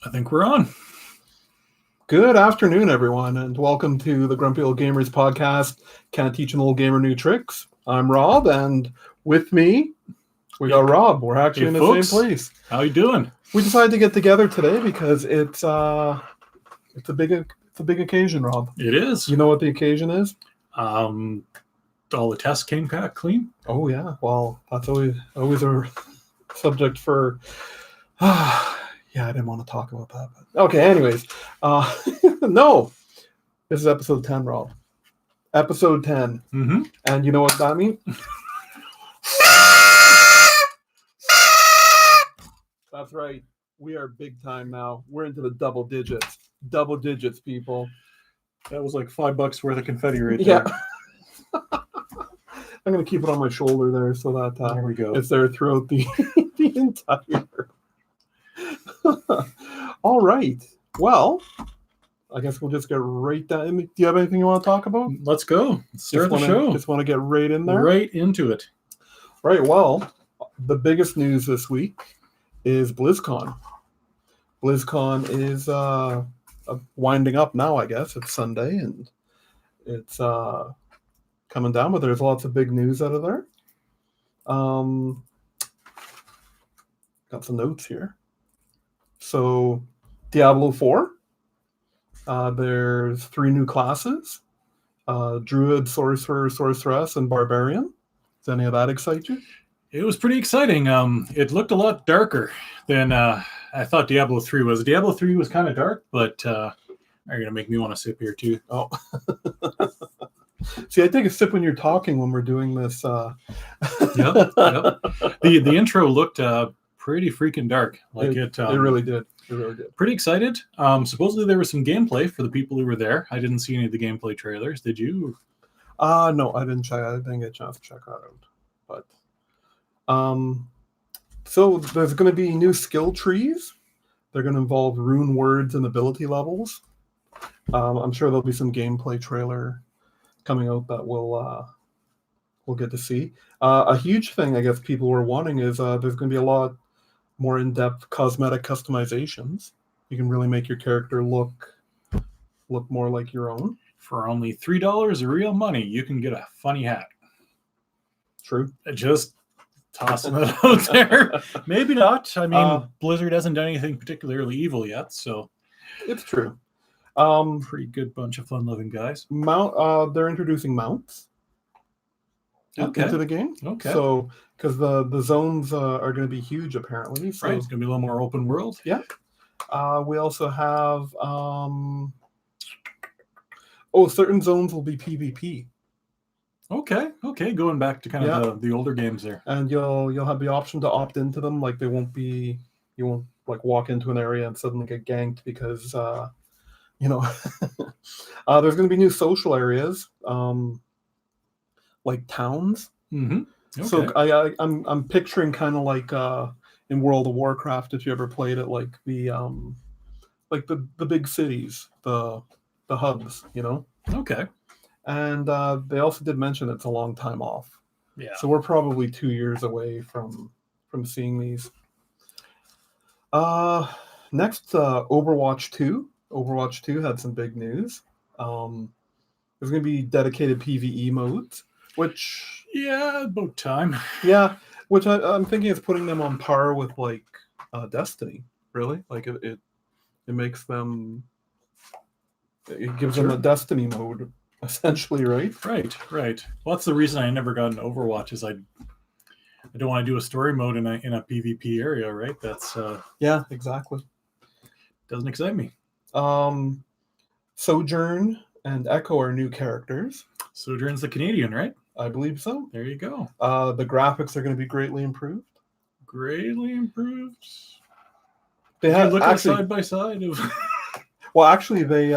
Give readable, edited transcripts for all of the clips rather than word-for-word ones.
I think we're on. Good afternoon, everyone, and welcome to the Grumpy Old Gamers podcast. Can't teach an old gamer new tricks. I'm Rob, and with me, we got Rob. We're actually in the folks. same place. How you doing? We decided to get together today because it's a big occasion, Rob. It is. You know what the occasion is? All the tests came back clean. Oh yeah. Well, that's always a subject for. Yeah, I didn't want to talk about that. But... Okay, anyways. No. This is episode 10, Rob. Episode 10. Mm-hmm. And you know what that means? That's right. We are big time now. We're into the double digits. Double digits, people. That was like $5 worth of confetti right there. Yeah. I'm going to keep it on my shoulder there so that there we go. It's there throughout the entire... All right. Well, I guess we'll just get right down. Do you have anything you want to talk about? Let's go. Start the show. Just want to get right in there? Right into it. Right. Well, the biggest news this week is BlizzCon. BlizzCon is winding up now, I guess. It's Sunday, and it's coming down, but there's lots of big news out of there. Got some notes here. So, Diablo 4. There's 3 new classes. Druid, Sorcerer, Sorceress, and Barbarian. Does any of that excite you? It was pretty exciting. It looked a lot darker than I thought Diablo 3 was. Diablo 3 was kind of dark, but are you going to make me want to sip here too? Oh. See, I take a sip when you're talking when we're doing this. Yep. The intro looked pretty freaking dark. It really did. It really did. Pretty excited. Supposedly there was some gameplay for the people who were there. I didn't see any of the gameplay trailers. Did you? No, I didn't check. I didn't get a chance to check that out. But so there's going to be new skill trees. They're going to involve rune words and ability levels. I'm sure there'll be some gameplay trailer coming out that we'll get to see. A huge thing I guess people were wanting is there's going to be a lot more in-depth cosmetic customizations. You can really make your character look more like your own. For only $3 of real money, you can get a funny hat. True. Just tossing it out there. Maybe not. I mean, Blizzard hasn't done anything particularly evil yet, so it's true. Pretty good bunch of fun-loving guys. They're introducing mounts into the game. Okay. So, because the zones are going to be huge, apparently. So, right. It's going to be a little more open world. Yeah. We also have... certain zones will be PvP. Okay. Going back to kind of the older games there. And you'll have the option to opt into them. Like, you won't like walk into an area and suddenly get ganked because... there's going to be new social areas, like towns. Mm-hmm. Okay. So I'm picturing kind of like in World of Warcraft, if you ever played it, like the big cities, the hubs, Okay. And they also did mention it's a long time off. Yeah. So we're probably 2 years away from seeing these. Next, Overwatch 2. Overwatch 2 had some big news. There's going to be dedicated PvE modes, which... Yeah, about time. Yeah, which I'm thinking is putting them on par with, like, Destiny, really. Like, it makes them... It gives them a Destiny mode, essentially, right? Right. Well, that's the reason I never got an Overwatch, is I don't want to do a story mode in a PvP area, right? That's... Yeah, exactly. Doesn't excite me. Sojourn and Echo are new characters. Sojourn's the Canadian, right? I believe so. There you go. The graphics are going to be greatly improved. Greatly improved? They have look side by side of... Well, actually, they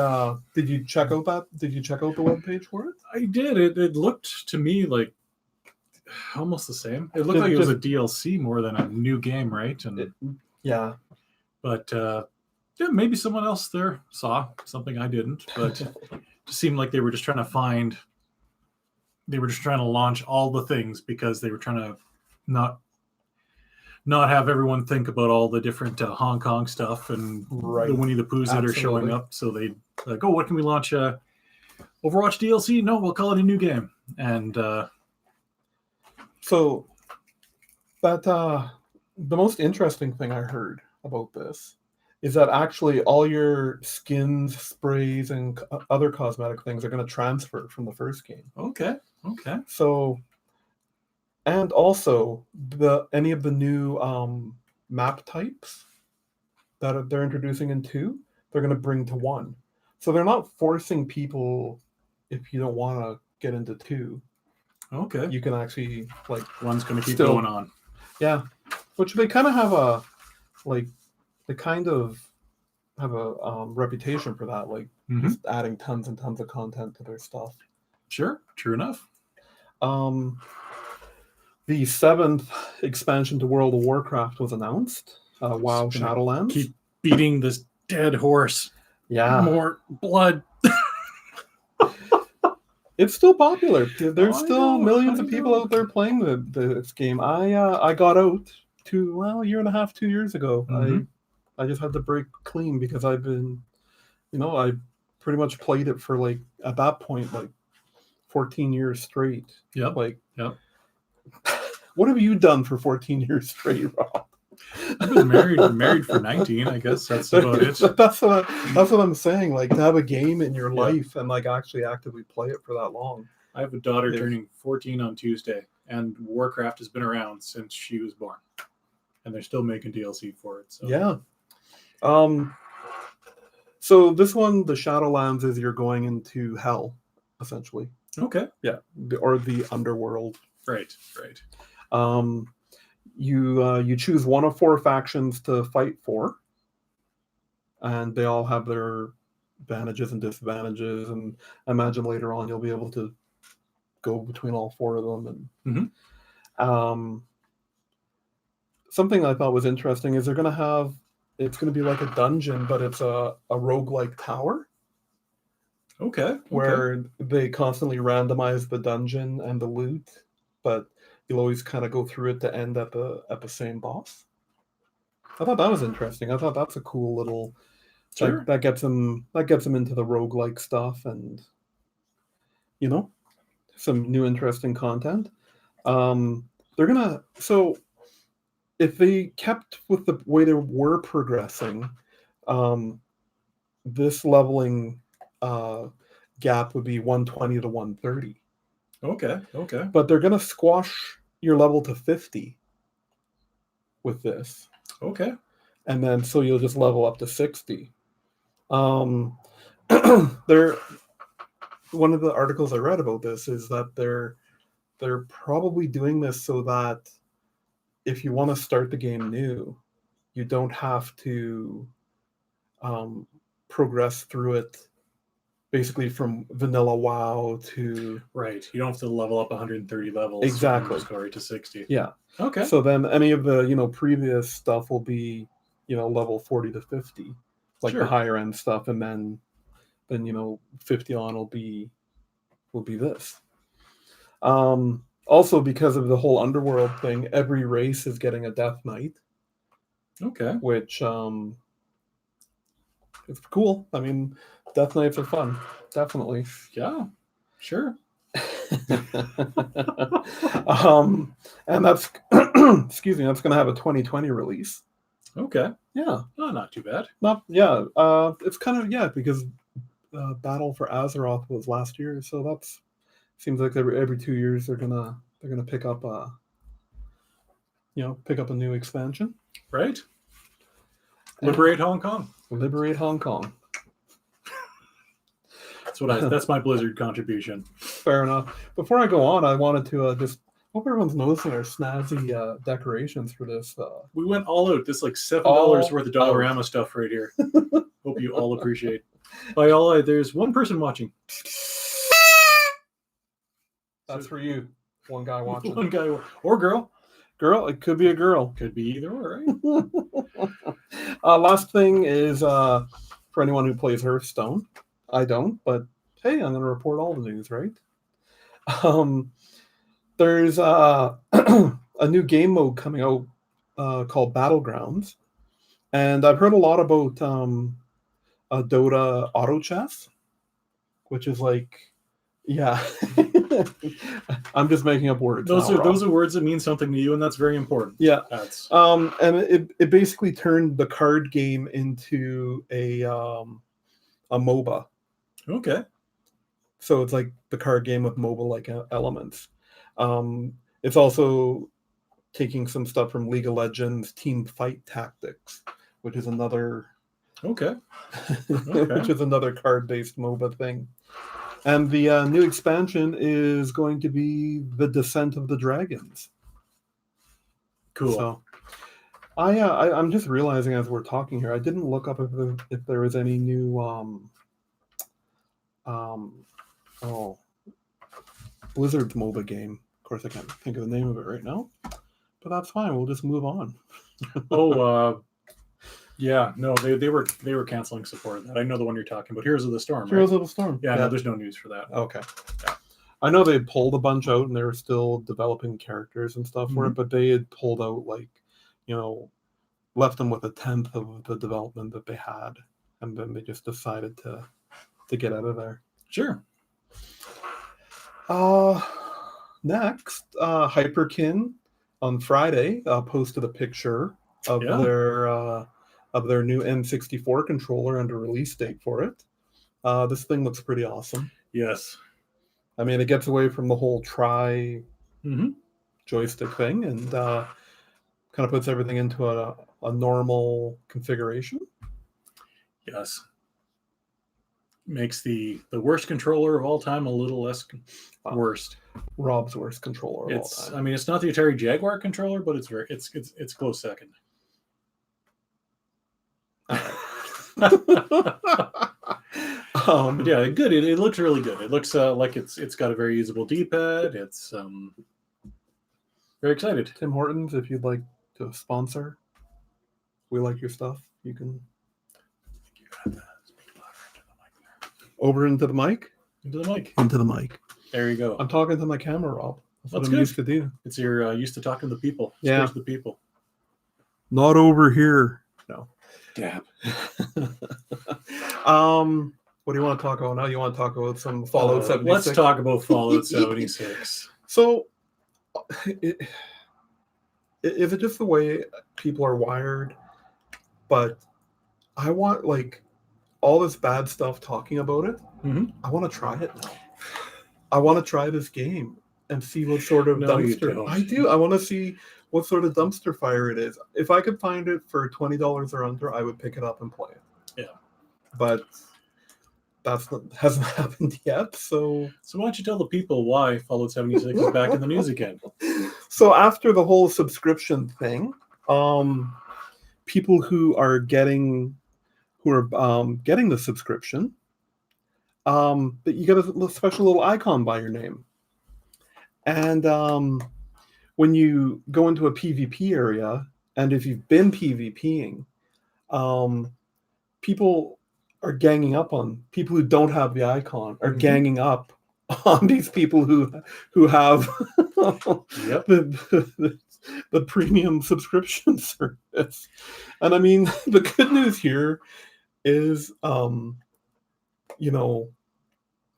did you check out the webpage for it? I did. It looked to me like almost the same. It looked like it was a DLC more than a new game, right? Yeah. But maybe someone else there saw something I didn't. But it just seemed like they were just trying to launch all the things because they were trying to not not have everyone think about all the different Hong Kong stuff and Right. the Winnie the Poohs that are showing Absolutely. up. So they like, oh, what can we launch? Overwatch DLC? No, we'll call it a new game. And So that the most interesting thing I heard about this is that actually all your skins, sprays, and other cosmetic things are going to transfer from the first game. okay. So, and also any of the new map types that they're introducing in 2, they're going to bring to 1. So they're not forcing people, if you don't want to get into 2, Okay. you can actually like One's going to keep still- going on. Yeah, which they kind of have a like they kind of have a reputation for that, like Mhm. just adding tons and tons of content to their stuff. Sure. True enough. The 7th expansion to World of Warcraft was announced. WoW Just gonna Shadowlands. Keep beating this dead horse. Yeah, More blood. it's still popular. There's I still know, millions I of people know. out there playing this game. I got out a year and a half, 2 years ago. Mhm. I just had to break clean because I've been, I pretty much played it for like at that point like 14 years straight. Yep. Like, Yep. what have you done for 14 years straight, Rob? I've been married for 19. I guess that's about it. That's what I'm saying. Like to have a game in your Yeah. life and like actually actively play it for that long. I have a daughter Yeah. turning 14 on Tuesday, and Warcraft has been around since she was born, and they're still making DLC for it. So Yeah. So this one, the Shadowlands, is you're going into hell, essentially. Okay. Yeah, or the underworld. Right. You choose one of 4 factions to fight for, and they all have their advantages and disadvantages. And I imagine later on you'll be able to go between all 4 of them. And something I thought was interesting is it's going to be like a dungeon, but it's a roguelike tower. Okay. Where they constantly randomize the dungeon and the loot, but you'll always kind of go through it to end at the same boss. I thought that was interesting. I thought that's a cool little Sure. that gets them into the roguelike stuff and some new interesting content. So if they kept with the way they were progressing, this leveling gap would be 120 to 130. Okay. But they're going to squash your level to 50 with this. Okay. And then so you'll just level up to 60. One of the articles I read about this is that they're probably doing this so that if you want to start the game new, you don't have to progress through it basically from vanilla WoW to Right. You don't have to level up 130 levels. Exactly. Just go right to 60. Yeah. Okay. So then any of the previous stuff will be level 40 to 50, like Sure. the higher end stuff, and then 50 on will be this. Also, because of the whole underworld thing, every race is getting a Death Knight, Okay. which it's cool. I mean, Death Knights are fun, definitely. Yeah. Sure. And that's excuse me, that's going to have a 2020 release. Okay. Yeah. Oh, not too bad. It's kind of because Battle for Azeroth was last year, so that's seems like every 2 years they're gonna pick up a new expansion. Right. Liberate Hong Kong. Liberate Hong Kong. That's my Blizzard contribution. Fair enough. Before I go on, I wanted to just hope everyone's noticing our snazzy decorations for this. We went all out. This like $7 All worth of Dollarama stuff right here. Hope you all appreciate. There's one person watching. That's for you. One guy watching. One guy or girl. Girl, it could be a girl. Could be either or, right? Last thing is for anyone who plays Hearthstone. I don't, but hey, I'm going to report all the news, right? There's a new game mode coming out called Battlegrounds, and I've heard a lot about Dota Auto Chess, which is like, yeah. I'm just making up words. Those now, are Rob. those are words that mean something to you, and that's very important. Yeah. That's And it basically turned the card game into a MOBA. okay. So it's like the card game with MOBA-like elements. It's also taking some stuff from League of Legends Team Fight Tactics, which is another Okay. which is another card-based MOBA thing. And the new expansion is going to be The Descent of the Dragons. Cool. So I'm just realizing as we're talking here, I didn't look up if there was any new Blizzard's MOBA game. Of course, I can't think of the name of it right now, but that's fine. We'll just move on. Yeah, no, they were canceling support of that. I know the one you're talking about. Heroes of the Storm. Heroes Right? of the Storm. Yeah, no, there's no news for that. Okay. Yeah. I know they pulled a bunch out and they were still developing characters and stuff for it, but they had pulled out left them with a tenth of the development that they had, and then they just decided to get out of there. Sure. Next, Hyperkin on Friday posted a picture of their new N64 controller and a release date for it. This thing looks pretty awesome. Yes. I mean, it gets away from the whole Mm-hmm. joystick thing and kind of puts everything into a normal configuration. Yes. Makes the worst controller of all time a little less worst. Rob's worst controller of all time. I mean, it's not the Atari Jaguar controller, but it's close second. But yeah, good. It looks really good. It looks like it's got a very usable D-pad. It's very excited. Tim Hortons, if you'd like to sponsor, we like your stuff. You can over into the mic. Into the mic. Into the mic. There you go. I'm talking to my camera, Rob. That's what I'm good. used to do. It's your used to talking to the people. Yeah. To the people. Not over here. No. Dab. What do you want to talk about now? You want to talk about some Fallout 76? Let's talk about Fallout 76. So, is it just the way people are wired? But I want all this bad stuff talking about it. Mm-hmm. I want to try it now. I want to try this game and see what sort of dumpster. I do. I want to see what sort of dumpster fire it is. If I could find it for $20 or under, I would pick it up and play it. Yeah. But hasn't happened yet. So why don't you tell the people why Fallout 76 is back in the news again? So after the whole subscription thing, people who are getting the subscription, that you get a special little icon by your name, and when you go into a PvP area, and if you've been PvPing, people are ganging up on people who don't have the icon, are ganging up on these people who have the premium subscription service. And I mean, the good news here is,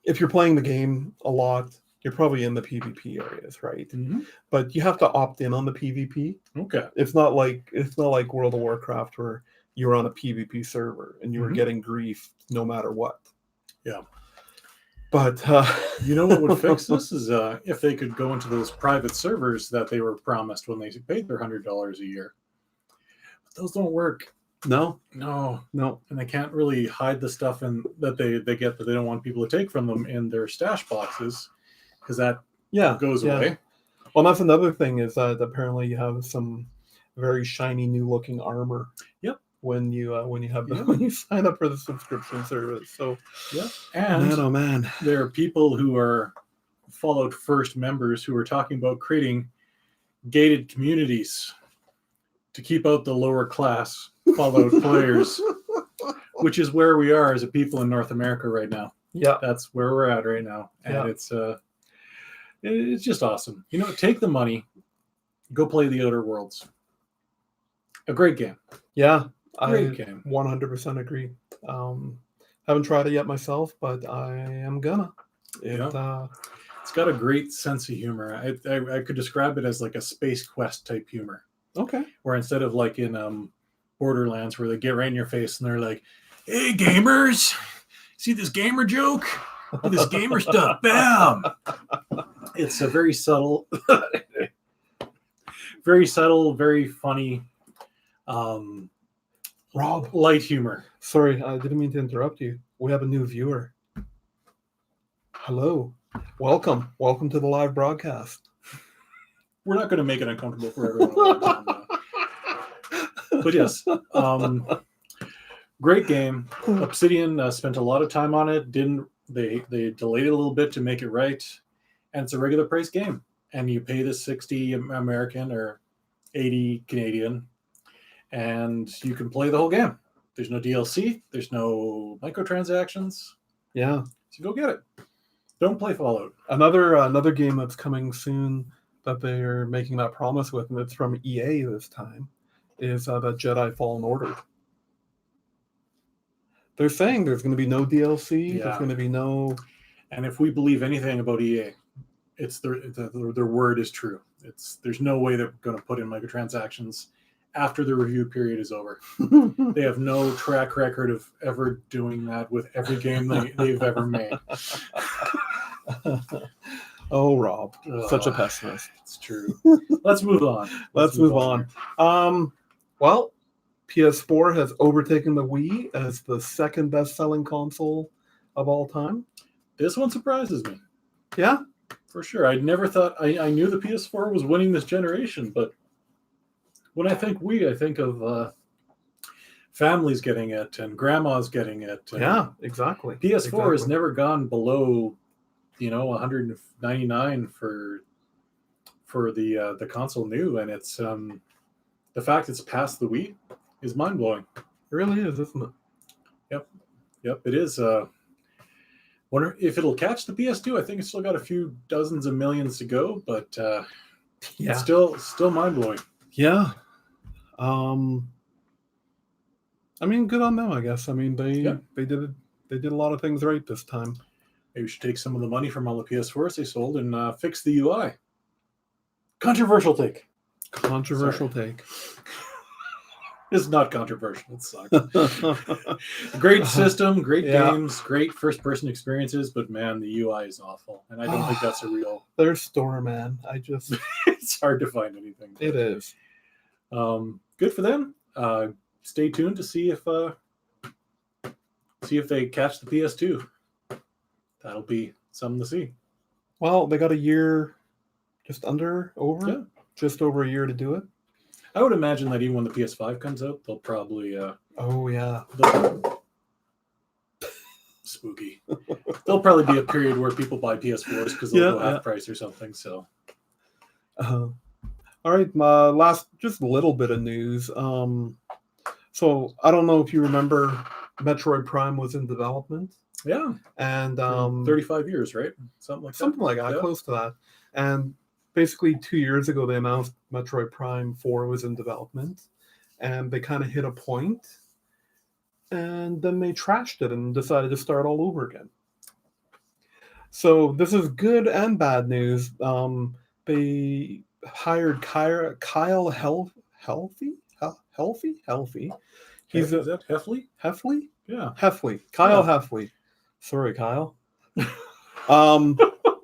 if you're playing the game a lot, you're probably in the PvP areas, right? Mm-hmm. But you have to opt in on the PvP. Okay. It's not like World of Warcraft where you were on a PvP server and you were getting grief no matter what. Yeah. But you know what would fix this is if they could go into those private servers that they were promised when they paid their $100 a year. But those don't work. No. And they can't really hide the stuff that they get that they don't want people to take from them in their stash boxes, because that goes away. Well, that's another thing is that apparently you have some very shiny new looking armor. Yep. When you when you sign up for the subscription service. So and man, oh man, there are people who are Fallout First members who are talking about creating gated communities to keep out the lower class Fallout players, which is where we are as a people in North America right now. Yeah, that's where we're at right now, and it's just awesome. Take the money, go play the Outer Worlds. A great game. Yeah, Great I game. 100% agree. Haven't tried it yet myself, but I am gonna. It's got a great sense of humor. I could describe it as like a Space Quest type humor, Okay. where instead of like in Borderlands, where they get right in your face and they're like, "Hey gamers, see this gamer joke? Look at this gamer stuff, bam!" It's a very subtle, very funny, Rob, light humor. sorry, I didn't mean to interrupt you. We have a new viewer. Hello. Welcome to the live broadcast. We're not going to make it uncomfortable for everyone. But yes, great game. Obsidian spent a lot of time on it. They delayed it a little bit to make it right, and it's a regular price game. And you pay the 60 American or 80 Canadian, and you can play the whole game. There's no DLC. There's no microtransactions. Yeah. So go get it. Don't play Fallout. Another game that's coming soon that they're making that promise with, and it's from EA this time, is the Jedi Fallen Order. They're saying there's going to be no DLC. Yeah. There's going to be no. And if we believe anything about EA, it's their word is true. There's no way they're going to put in microtransactions after the review period is over. They have no track record of ever doing that with every game they've ever made. Oh, Rob, such a pessimist. It's true. Let's move on. Let's move on. Well, PS4 has overtaken the Wii as the second best-selling console of all time. This one surprises me. Yeah, for sure. I never thought I knew the PS4 was winning this generation, but when I think Wii, I think of families getting it and grandmas getting it. Yeah, exactly. PS4 has never gone below, 199 for the console new, and it's the fact it's past the Wii is mind blowing. It really is, isn't it? Yep, it is. Wonder if it'll catch the PS2. I think it's still got a few dozens of millions to go, but it's still mind blowing. Yeah. I mean, good on them, I guess. I mean, they did a lot of things right this time. Maybe we should take some of the money from all the PS4s they sold and fix the UI. Controversial take. Take. It's not controversial. It sucks. Great system, great games, great first-person experiences, but man, the UI is awful, and I don't think that's a real. Their store, man. It's hard to find anything. It is. Good for them. Stay tuned to see if they catch the PS2. That'll be something to see. Well, they got a year, just over a year to do it. I would imagine that even when the PS5 comes out, they'll probably. Spooky. There'll probably be a period where people buy PS4s because they'll go half price or something. So. All right, my last just a little bit of news. So I don't know if you remember, Metroid Prime was in development. Yeah. And 35 years, right? Something like that. Close to that. And basically 2 years ago, they announced Metroid Prime 4 was in development, and they kind of hit a point, and then they trashed it and decided to start all over again. So this is good and bad news. They hired Kyle Helfy. Is that Heffley? Heffley? Yeah. Heffley. Kyle Heffley. Sorry, Kyle.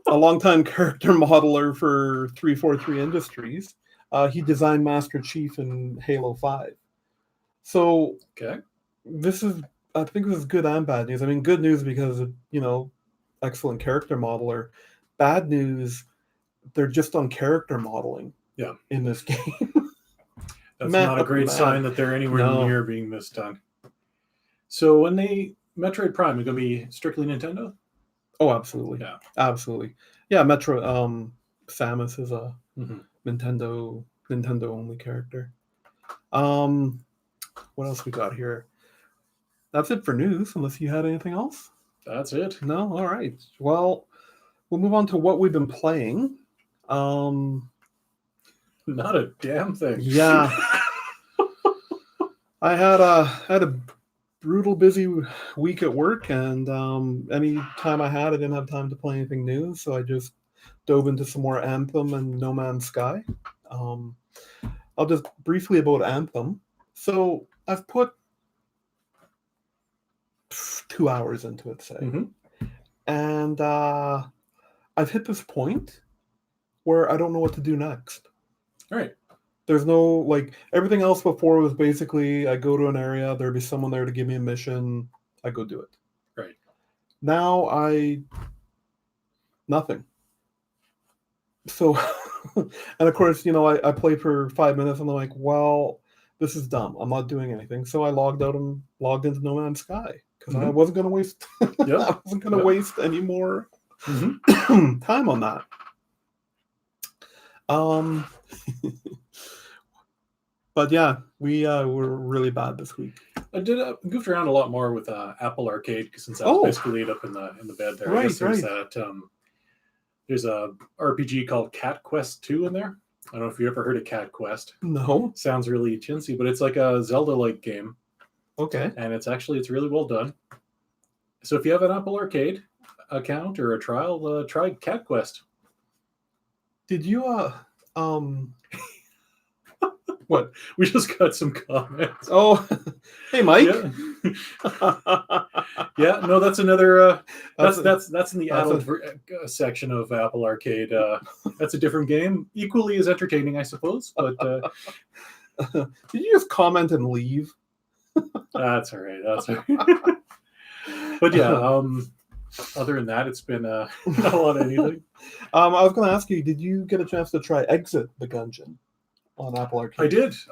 A longtime character modeler for 343 Industries. He designed Master Chief in Halo 5. So I think this is good and bad news. I mean, good news because, excellent character modeler. Bad news, they're just on character modeling in this game. That's not a great sign that they're anywhere near being this done. So when Metroid Prime is going to be strictly Nintendo? Oh, absolutely. Yeah. Absolutely. Yeah, Samus is a Nintendo only character. What else we got here? That's it for news, unless you had anything else? That's it. No? All right. Well, we'll move on to what we've been playing. Not a damn thing. Yeah. I had a brutal busy week at work, and any time I had, I didn't have time to play anything new, so I just dove into some more Anthem and No Man's Sky. Um, I'll just briefly about Anthem. So I've put 2 hours into it, say, Mhm. and I've hit this point where I don't know what to do next. All right. There's no, like, everything else before was basically I go to an area, there'd be someone there to give me a mission, I go do it. Right. Now nothing. So, and of course, I played for 5 minutes and I'm like, well, this is dumb. I'm not doing anything. So I logged out and logged into No Man's Sky because I Mhm. wasn't going to waste. Yep. I wasn't going to Yep. waste any more Mhm. time on that. But yeah, we were really bad this week. I did goofed around a lot more with Apple Arcade since I was basically laid up in the bed there. I guess there's that. There's a RPG called Cat Quest 2 in there. I don't know if you ever heard of Cat Quest. No. Sounds really chintzy, but it's like a Zelda-like game, Okay. and it's really well done. So if you have an Apple Arcade account or a trial, try Cat Quest. Did you what? We just got some comments. Oh, hey, Mike. Yeah, no, that's another. That's in the adult section of Apple Arcade. That's a different game, equally as entertaining, I suppose. But did you just comment and leave? That's all right. That's all right. But yeah, other than that, it's been not a lot of anything. I was going to ask you, did you get a chance to try Exit the Gungeon on Apple Arcade?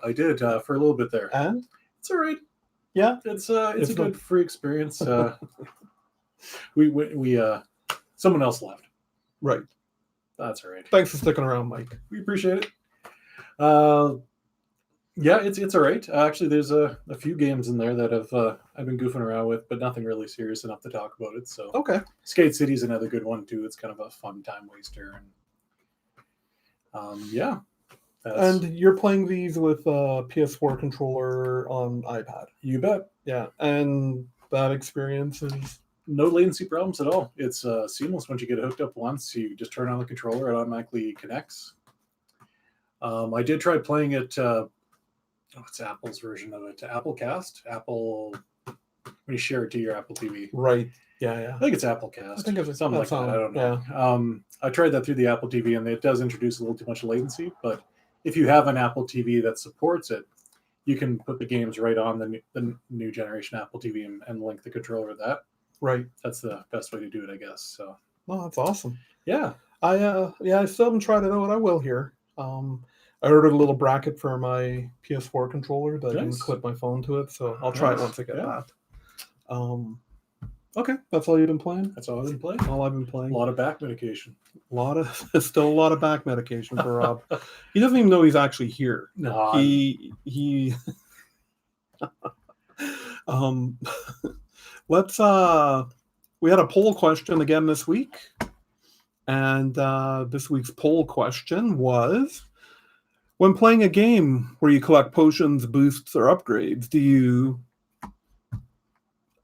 I did for a little bit there, and it's all right. Yeah, it's a good free experience. We someone else left. Right. That's all right. Thanks for sticking around, Mike. We appreciate it. Yeah, it's all right. Actually, there's a few games in there that I've been goofing around with, but nothing really serious enough to talk about it. So okay, Skate City's another good one too. It's kind of a fun time waster, and yeah. And you're playing these with a PS4 controller on iPad. You bet. Yeah, and that experience is no latency problems at all. It's seamless once you get it hooked up once. You just turn on the controller, it automatically connects. I did try playing it. What's Apple's version of it? Applecast? Apple. When you share it to your Apple TV. Right. Yeah. I think it's Applecast. I think it's something like that. I don't know. Yeah. I tried that through the Apple TV, and it does introduce a little too much latency. But if you have an Apple TV that supports it, you can put the games right on the new generation Apple TV and link the controller to that. Right. That's the best way to do it, I guess. So. Oh, that's awesome. Yeah. I still haven't tried it out. I will here. I ordered a little bracket for my PS4 controller that I can clip my phone to it, so I'll try it once I get that. Okay, that's all you've been playing? That's all I've been playing. All I've been playing. A lot of back medication. Still a lot of back medication for Rob. He doesn't even know he's actually here. No. He let's we had a poll question again this week. And this week's poll question was, when playing a game where you collect potions, boosts, or upgrades, do you...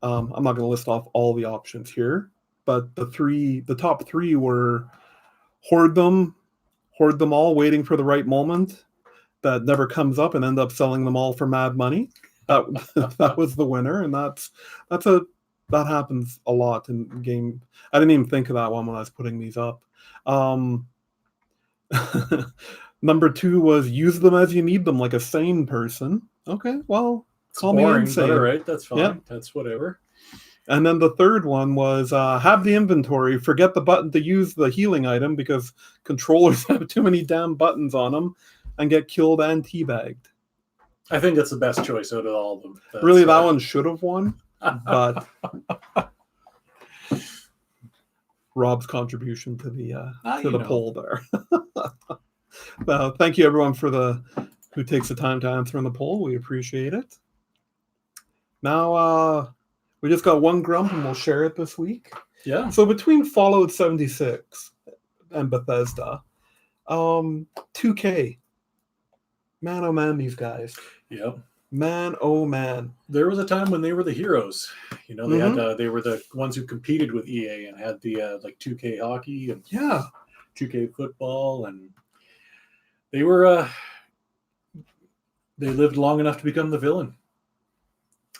I'm not going to list off all the options here, but the top three were hoard them all, waiting for the right moment that never comes up, and end up selling them all for mad money. That was the winner, and that happens a lot in game. I didn't even think of that one when I was putting these up. Number 2 was use them as you need them, like a sane person. Okay, well, call me insane. All right, that's fine. Yep. That's whatever. And then the third one was have the inventory, forget the button to use the healing item because controllers have too many damn buttons on them, and get killed and teabagged. I think that's the best choice out of all of them. Really, that one should have won, but Rob's contribution to the poll there. Thank you everyone who takes the time to answer in the poll. We appreciate it. Now we just got one grump and we'll share it this week. Yeah. So between Fallout 76 and Bethesda, 2K. Man, oh man, these guys. Yep. Man, oh man. There was a time when they were the heroes. You know, they had they were the ones who competed with EA and had the like 2K hockey and Yeah. 2K football, and they were they lived long enough to become the villain.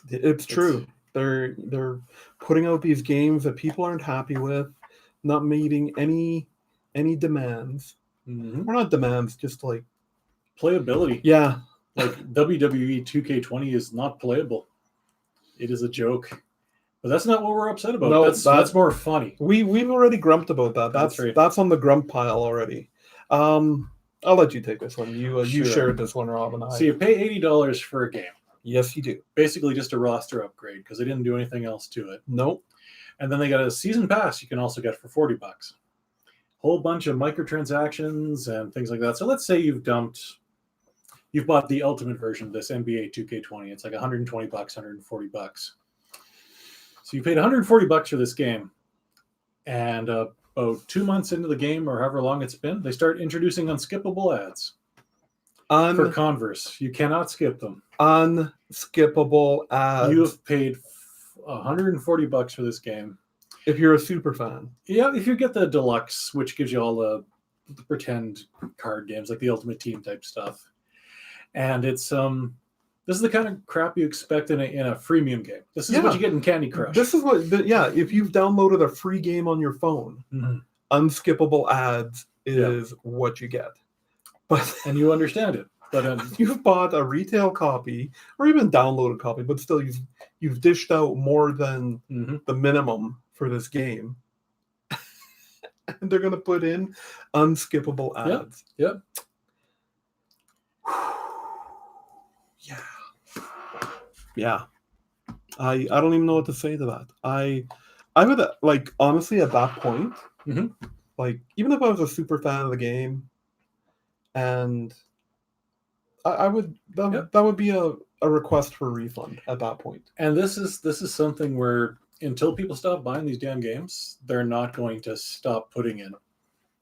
It's true. They're putting out these games that people aren't happy with, not meeting any demands. Mm-hmm. Or not demands, just like Playability. yeah. Like WWE 2K20 is not playable. It is a joke. But that's not what we're upset about. No, that's more funny. We've already grumped about that. That's right. That's on the grump pile already. I'll let you take this one. You Sure. shared this one, Rob, and I. So you pay $80 for a game. Yes, you do. Basically just a roster upgrade because they didn't do anything else to it. Nope. And then they got a season pass you can also get for $40. Whole bunch of microtransactions and things like that. So let's say you've bought the ultimate version of this NBA 2K20. It's like $120, $140. So you paid $140 for this game, and about 2 months into the game, or however long it's been, they start introducing unskippable ads for Converse. You cannot skip them. Unskippable ads. You have paid $140 for this game. If you're a super fan. Yeah, if you get the deluxe, which gives you all the pretend card games, like the Ultimate Team type stuff. And it's this is the kind of crap you expect in a freemium game. This is what you get in Candy Crush. This is what, if you've downloaded a free game on your phone, unskippable ads is what you get. And you understand it. But you've bought a retail copy or even downloaded copy, but still you've dished out more than the minimum for this game. And they're going to put in unskippable ads. Yep. Yeah. I don't even know what to say to that. I would, like, honestly, at that point, like, even if I was a super fan of the game, and I would that would be a request for a refund at that point. And this is something where until people stop buying these damn games, they're not going to stop putting in,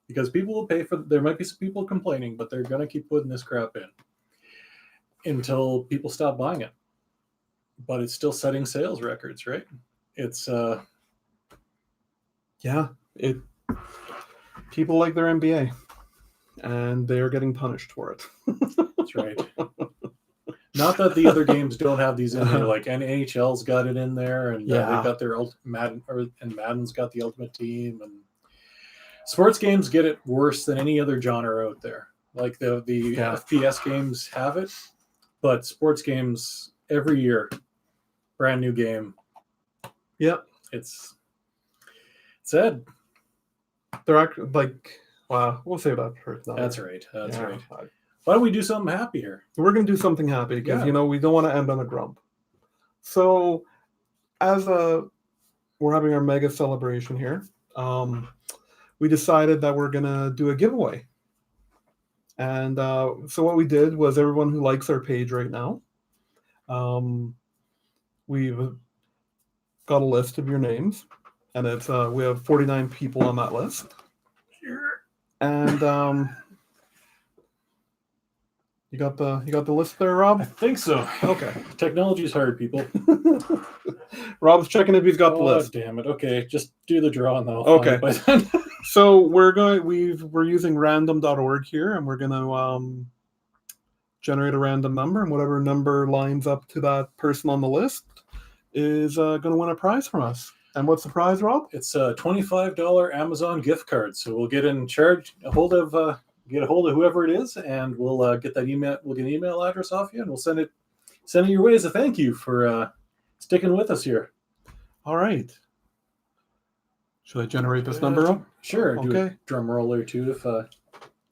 because people will pay for. There might be some people complaining, but they're going to keep putting this crap in until people stop buying it. But it's still setting sales records, right? It's people like their NBA, and they're getting punished for it. That's right. Not that the other games don't have these in there, like NHL's got it in there, and they've got their Madden, and Madden's got the Ultimate Team, and sports games get it worse than any other genre out there. Like the FPS games have it, but sports games every year, brand new game. Yep, it's sad. They're actually like, wow. We'll say that for now. That's right. That's right. Why don't we do something happy here? We're going to do something happy because, we don't want to end on a grump. So, we're having our mega celebration here, we decided that we're going to do a giveaway. And so what we did was, everyone who likes our page right now, we've got a list of your names, and it's we have 49 people on that list. And you got the list there, Rob? I think so. Okay. Technology's hard, people. Rob's checking if he's got the list. Damn it. Okay, just do the draw now. Okay. So we're using random.org here, and we're gonna generate a random number, and whatever number lines up to that person on the list is gonna win a prize from us. And what's the prize, Rob? It's a $25 Amazon gift card. So we'll get a hold of whoever it is, and we'll get that email. We'll get an email address off you, and we'll send it your way as a thank you for sticking with us here. All right. Should I generate this number up? Sure. Okay. Do a drum roller too. If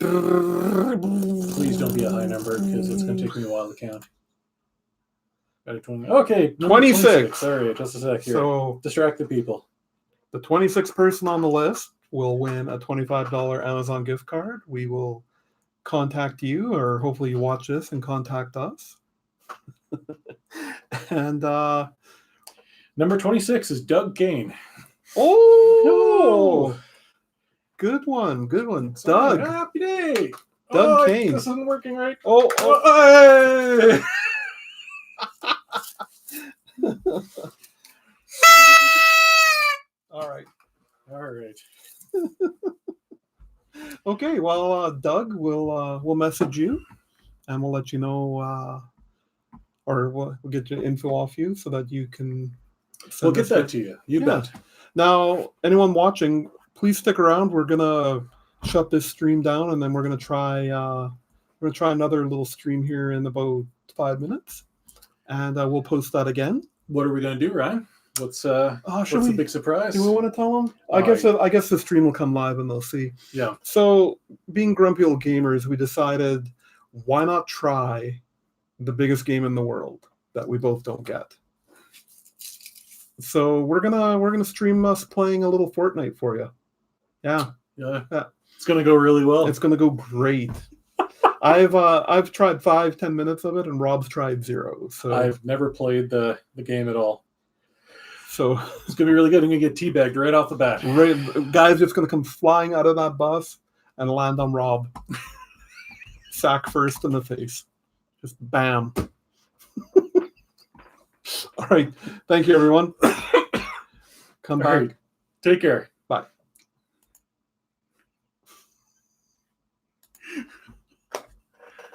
please don't be a high number, because it's going to take me a while to count. Okay, 26. Sorry, just a sec here. So distract the people. The 26th person on the list will win a $25 Amazon gift card. We will contact you, or hopefully you watch this and contact us. And number 26 is Doug Kane. Oh, no. Good one. Sorry, Doug. Happy day. Doug Kane. This isn't working right. Oh. Okay, well, Doug, we'll message you, and we'll let you know, or we'll get your info off you so that you can. We'll send get us that your- to you. You Yeah. bet. Now, anyone watching, please stick around. We're gonna shut this stream down, and then we're gonna try another little stream here in about 5 minutes, and we'll post that again. What are we going to do, Ryan? What's Should what's the we? big surprise? Do we want to tell them? All I guess the stream will come live and they'll see. Yeah. So, being grumpy old gamers, we decided why not try the biggest game in the world that we both don't get. So we're gonna stream us playing a little Fortnite for you. Yeah, Yeah. Yeah. It's going to go really well. it's gonna go great. I've tried 5-10 minutes of it, and Rob's tried 0. So I've never played the game at all. so It's going to be really good. I'm going to get teabagged right off the bat. guy's just gonna come flying out of that bus and land on Rob. Sack first in the face. Just bam. All right. Thank you, everyone. Come All back. right. Take care.